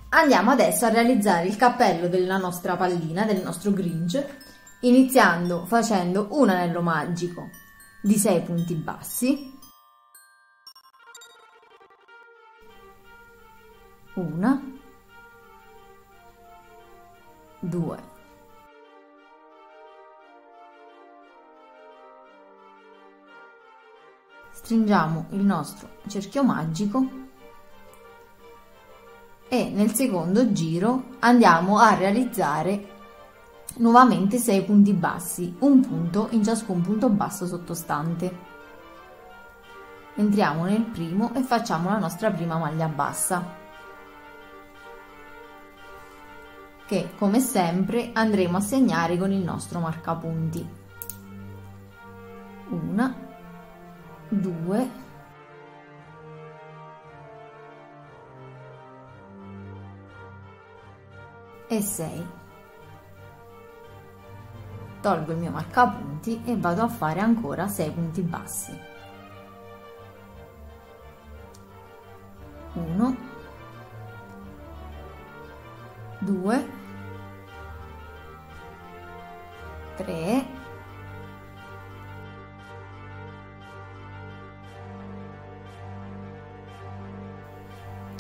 Andiamo adesso a realizzare il cappello della nostra pallina, del nostro Grinch, iniziando facendo un anello magico di 6 punti bassi, 1, 2, 'Stringiamo il nostro cerchio magico e nel secondo giro andiamo a realizzare nuovamente 6 punti bassi, un punto in ciascun punto basso sottostante. Entriamo nel primo e facciamo la nostra prima maglia bassa, che come sempre andremo a segnare con il nostro marcapunti. 1, 2, 6. Tolgo il mio marcapunti e vado a fare ancora 6 punti bassi. 1, 2, 3, 4.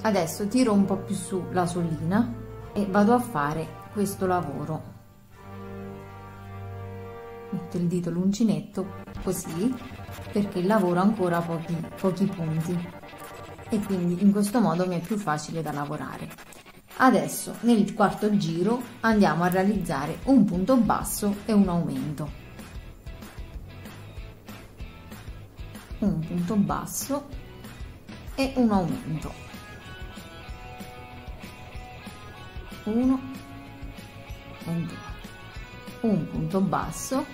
Adesso tiro un po' più su la sollina e vado a fare questo lavoro. Metto il dito l'uncinetto così perché lavoro ancora pochi punti e quindi in questo modo mi è più facile da lavorare. Adesso nel quarto giro andiamo a realizzare un punto basso e un aumento. Un punto basso e un aumento. 1 e 2, un punto basso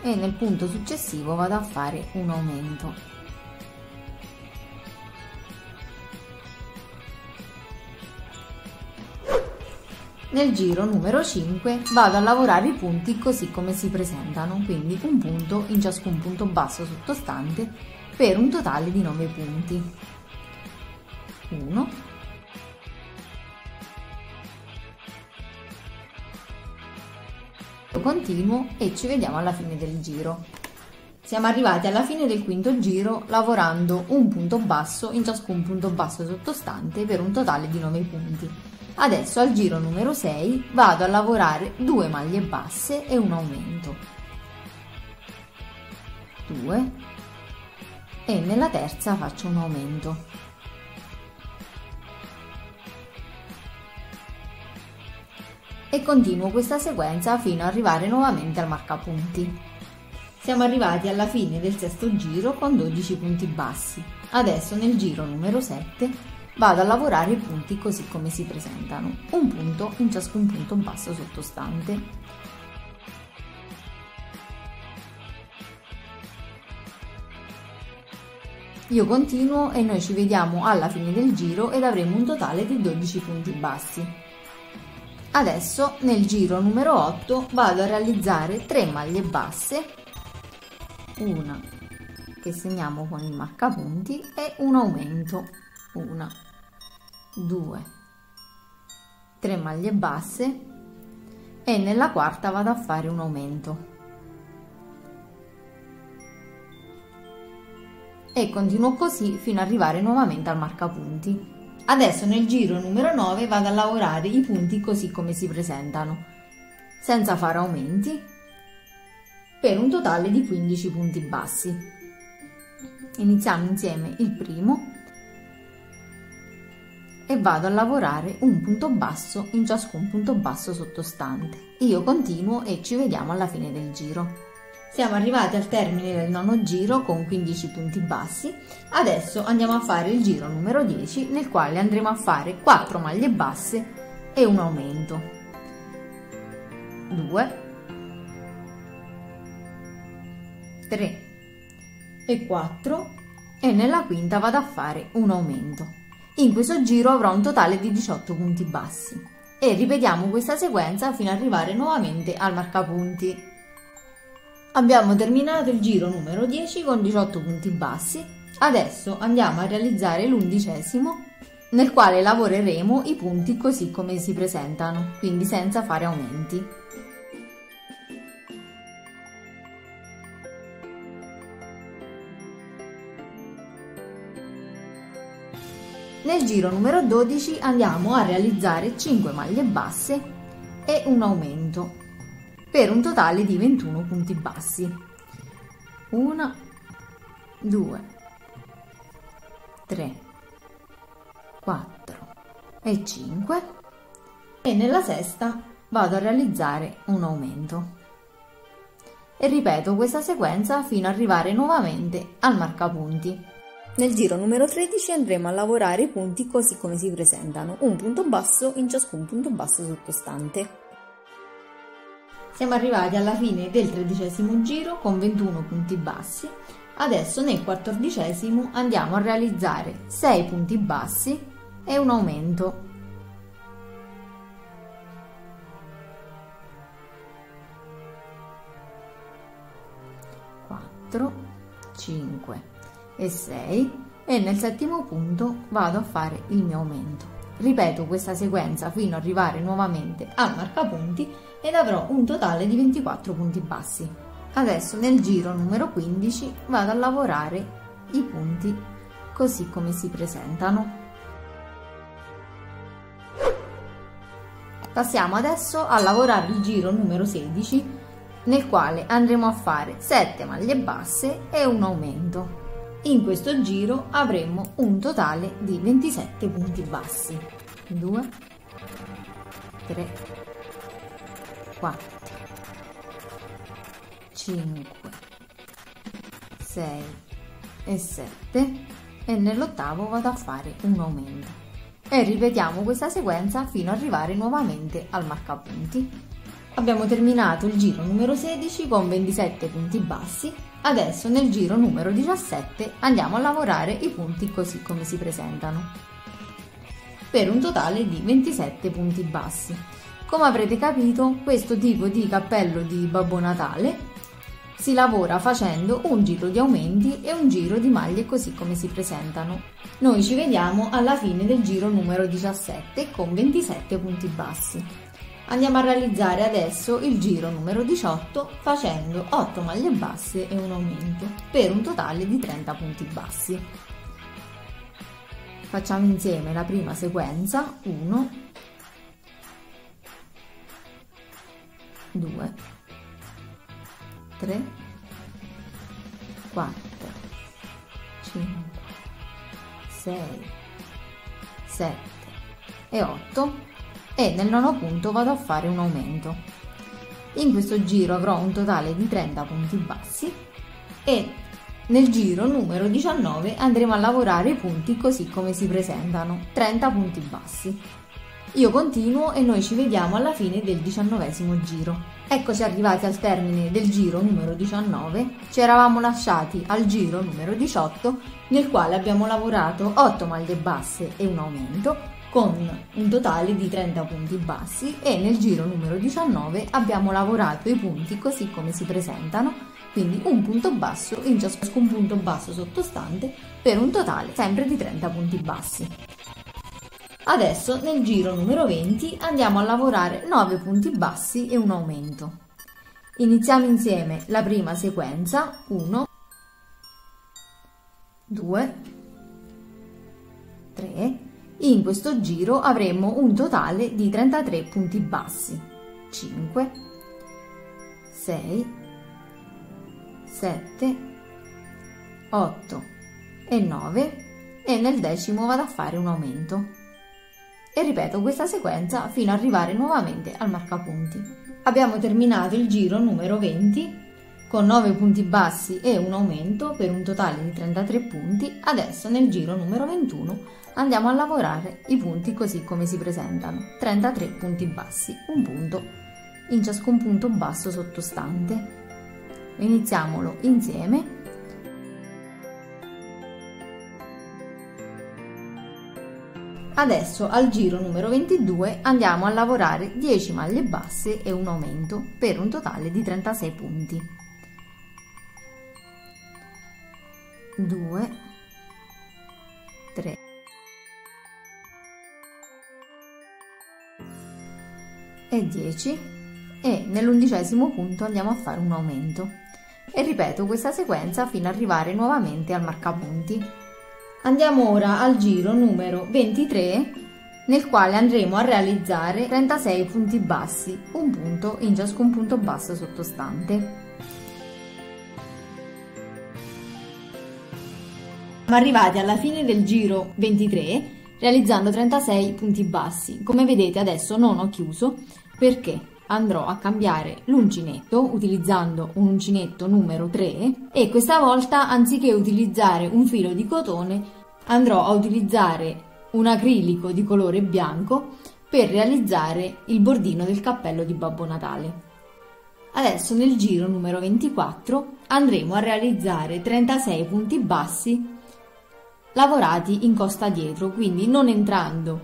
e nel punto successivo vado a fare un aumento. Nel giro numero 5 vado a lavorare i punti così come si presentano, quindi un punto in ciascun punto basso sottostante per un totale di 9 punti. 1, 2, continuo e ci vediamo alla fine del giro. Siamo arrivati alla fine del quinto giro lavorando un punto basso in ciascun punto basso sottostante per un totale di 9 punti. Adesso al giro numero 6 vado a lavorare 2 maglie basse e un aumento. 2 e nella terza faccio un aumento. E continuo questa sequenza fino ad arrivare nuovamente al marcapunti. Siamo arrivati alla fine del sesto giro con 12 punti bassi. Adesso nel giro numero 7 vado a lavorare i punti così come si presentano, un punto in ciascun punto basso sottostante. Io continuo e noi ci vediamo alla fine del giro ed avremo un totale di 12 punti bassi. Adesso nel giro numero 8 vado a realizzare 3 maglie basse, una che segniamo con il marcapunti e un aumento. 1, 2, 3 maglie basse e nella quarta vado a fare un aumento. E continuo così fino ad arrivare nuovamente al marcapunti. Adesso nel giro numero 9 vado a lavorare i punti così come si presentano, senza fare aumenti, per un totale di 15 punti bassi. Iniziamo insieme il primo e vado a lavorare un punto basso in ciascun punto basso sottostante. Io continuo e ci vediamo alla fine del giro. Siamo arrivati al termine del nono giro con 15 punti bassi. Adesso andiamo a fare il giro numero 10 nel quale andremo a fare 4 maglie basse e un aumento. 2, 3 e 4 e nella quinta vado a fare un aumento. In questo giro avrò un totale di 18 punti bassi e ripetiamo questa sequenza fino ad arrivare nuovamente al marcapunti. Abbiamo terminato il giro numero 10 con 18 punti bassi. Adesso andiamo a realizzare l'11° nel quale lavoreremo i punti così come si presentano, quindi senza fare aumenti. Nel giro numero 12 andiamo a realizzare 5 maglie basse e un aumento per un totale di 21 punti bassi. 1, 2, 3, 4 e 5, e nella sesta vado a realizzare un aumento e ripeto questa sequenza fino ad arrivare nuovamente al marcapunti. Nel giro numero 13 andremo a lavorare i punti così come si presentano, un punto basso in ciascun punto basso sottostante. Siamo arrivati alla fine del 13° giro con 21 punti bassi. Adesso nel 14° andiamo a realizzare 6 punti bassi e un aumento. 4, 5 e 6, e nel 7° punto vado a fare il mio aumento. Ripeto questa sequenza fino ad arrivare nuovamente al marcapunti ed avrò un totale di 24 punti bassi. Adesso nel giro numero 15 vado a lavorare i punti così come si presentano. Passiamo adesso a lavorare il giro numero 16, nel quale andremo a fare 7 maglie basse e un aumento. In questo giro avremo un totale di 27 punti bassi. 2, 3, 4, 5, 6 e 7, e nell'8° vado a fare un aumento e ripetiamo questa sequenza fino ad arrivare nuovamente al marcapunti. Abbiamo terminato il giro numero 16 con 27 punti bassi. Adesso nel giro numero 17 andiamo a lavorare i punti così come si presentano, per un totale di 27 punti bassi. Come avrete capito, questo tipo di cappello di Babbo Natale si lavora facendo un giro di aumenti e un giro di maglie così come si presentano. Noi ci vediamo alla fine del giro numero 17 con 27 punti bassi. Andiamo a realizzare adesso il giro numero 18 facendo 8 maglie basse e un aumento per un totale di 30 punti bassi. Facciamo insieme la prima sequenza: 1, 2, 3, 4, 5, 6, 7 e 8. E nel 9° punto vado a fare un aumento. In questo giro avrò un totale di 30 punti bassi e nel giro numero 19 andremo a lavorare i punti così come si presentano, 30 punti bassi. Io continuo e noi ci vediamo alla fine del 19° giro. Eccoci arrivati al termine del giro numero 19, ci eravamo lasciati al giro numero 18 nel quale abbiamo lavorato 8 maglie basse e un aumento con un totale di 30 punti bassi, e nel giro numero 19 abbiamo lavorato i punti così come si presentano, quindi un punto basso in ciascun punto basso sottostante per un totale sempre di 30 punti bassi. Adesso nel giro numero 20 andiamo a lavorare 9 punti bassi e un aumento. Iniziamo insieme la prima sequenza: 1, 2, 3. In questo giro avremo un totale di 33 punti bassi: 5, 6, 7, 8 e 9, e nel 10° vado a fare un aumento e ripeto questa sequenza fino ad arrivare nuovamente al marcapunti. Abbiamo terminato il giro numero 20 con 9 punti bassi e un aumento per un totale di 33 punti. Adesso nel giro numero 21 andiamo a lavorare i punti così come si presentano: 33 punti bassi, un punto in ciascun punto basso sottostante. Iniziamolo insieme. Adesso al giro numero 22 andiamo a lavorare 10 maglie basse e un aumento per un totale di 36 punti. 2, 3, e 10 e nell'11° punto andiamo a fare un aumento e ripeto questa sequenza fino ad arrivare nuovamente al marcapunti. Andiamo ora al giro numero 23, nel quale andremo a realizzare 36 punti bassi, un punto in ciascun punto basso sottostante. Siamo arrivati alla fine del giro 23 realizzando 36 punti bassi. Come vedete adesso non ho chiuso perché andrò a cambiare l'uncinetto utilizzando un uncinetto numero 3 e questa volta anziché utilizzare un filo di cotone andrò a utilizzare un acrilico di colore bianco per realizzare il bordino del cappello di Babbo Natale. Adesso nel giro numero 24 andremo a realizzare 36 punti bassi lavorati in costa dietro, quindi non entrando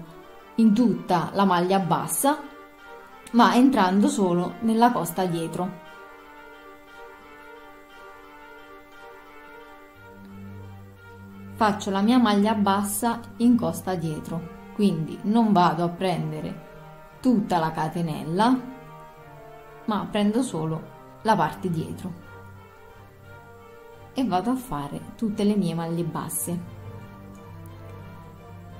in tutta la maglia bassa ma entrando solo nella costa dietro. Faccio la mia maglia bassa in costa dietro, quindi non vado a prendere tutta la catenella ma prendo solo la parte dietro e vado a fare tutte le mie maglie basse.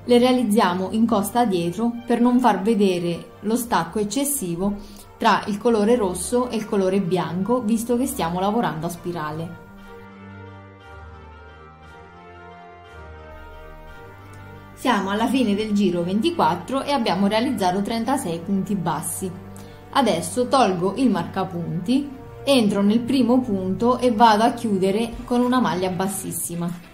Le realizziamo in costa dietro per non far vedere lo stacco eccessivo tra il colore rosso e il colore bianco, visto che stiamo lavorando a spirale. Siamo alla fine del giro 24 e abbiamo realizzato 36 punti bassi. Adesso tolgo il marcapunti, entro nel primo punto e vado a chiudere con una maglia bassissima.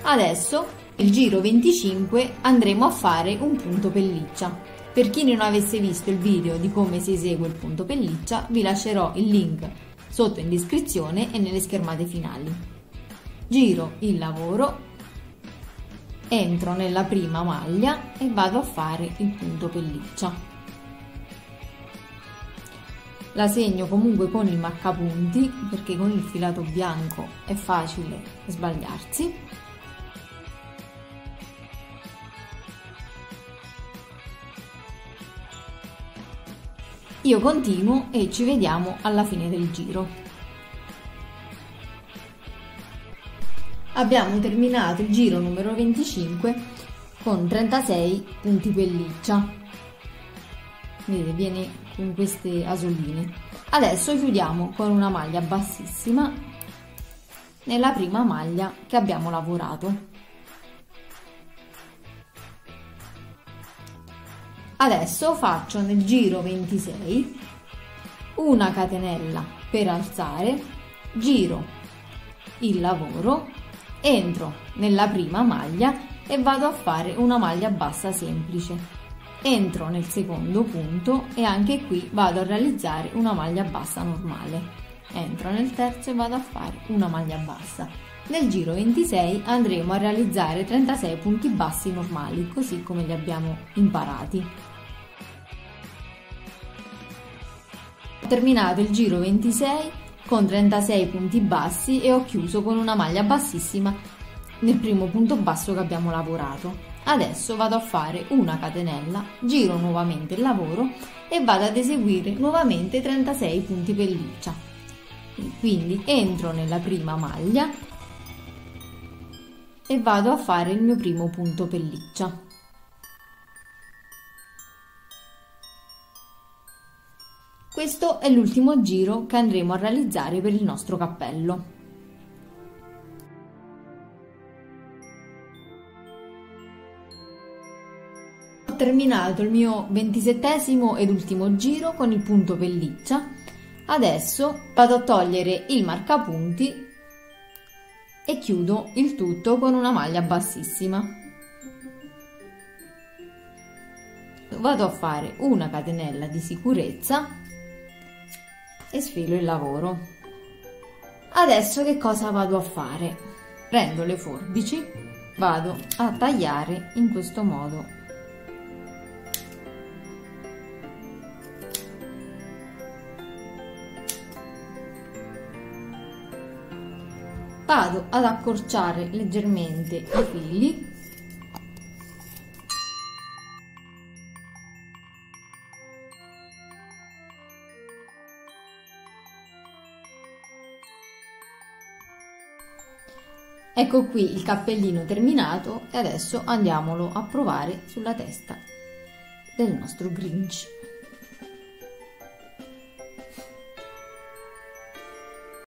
Adesso nel giro 25 andremo a fare un punto pelliccia. Per chi non avesse visto il video di come si esegue il punto pelliccia, vi lascerò il link sotto in descrizione e nelle schermate finali. Giro il lavoro, entro nella prima maglia e vado a fare il punto pelliccia. La segno comunque con il marcapunti perché con il filato bianco è facile sbagliarsi. Io continuo e ci vediamo alla fine del giro. Abbiamo terminato il giro numero 25 con 36 punti pelliccia. Vedete, viene con queste asoline. Adesso chiudiamo con una maglia bassissima nella prima maglia che abbiamo lavorato. Adesso faccio nel giro 26 una catenella per alzare, giro il lavoro, entro nella prima maglia e vado a fare una maglia bassa semplice. Entro nel secondo punto e anche qui vado a realizzare una maglia bassa normale. Entro nel terzo e vado a fare una maglia bassa. Nel giro 26 andremo a realizzare 36 punti bassi normali, così come li abbiamo imparati. Ho terminato il giro 26 con 36 punti bassi e ho chiuso con una maglia bassissima nel primo punto basso che abbiamo lavorato. Adesso vado a fare una catenella, giro nuovamente il lavoro e vado ad eseguire nuovamente 36 punti pelliccia. Quindi entro nella prima maglia e vado a fare il mio primo punto pelliccia. Questo è l'ultimo giro che andremo a realizzare per il nostro cappello. Ho terminato il mio 27° ed ultimo giro con il punto pelliccia. Adesso vado a togliere il marcapunti e chiudo il tutto con una maglia bassissima. Vado a fare una catenella di sicurezza e sfilo il lavoro. Adesso che cosa vado a fare? Prendo le forbici, vado a tagliare in questo modo. Vado ad accorciare leggermente i fili Ecco qui il cappellino terminato e adesso andiamolo a provare sulla testa del nostro Grinch.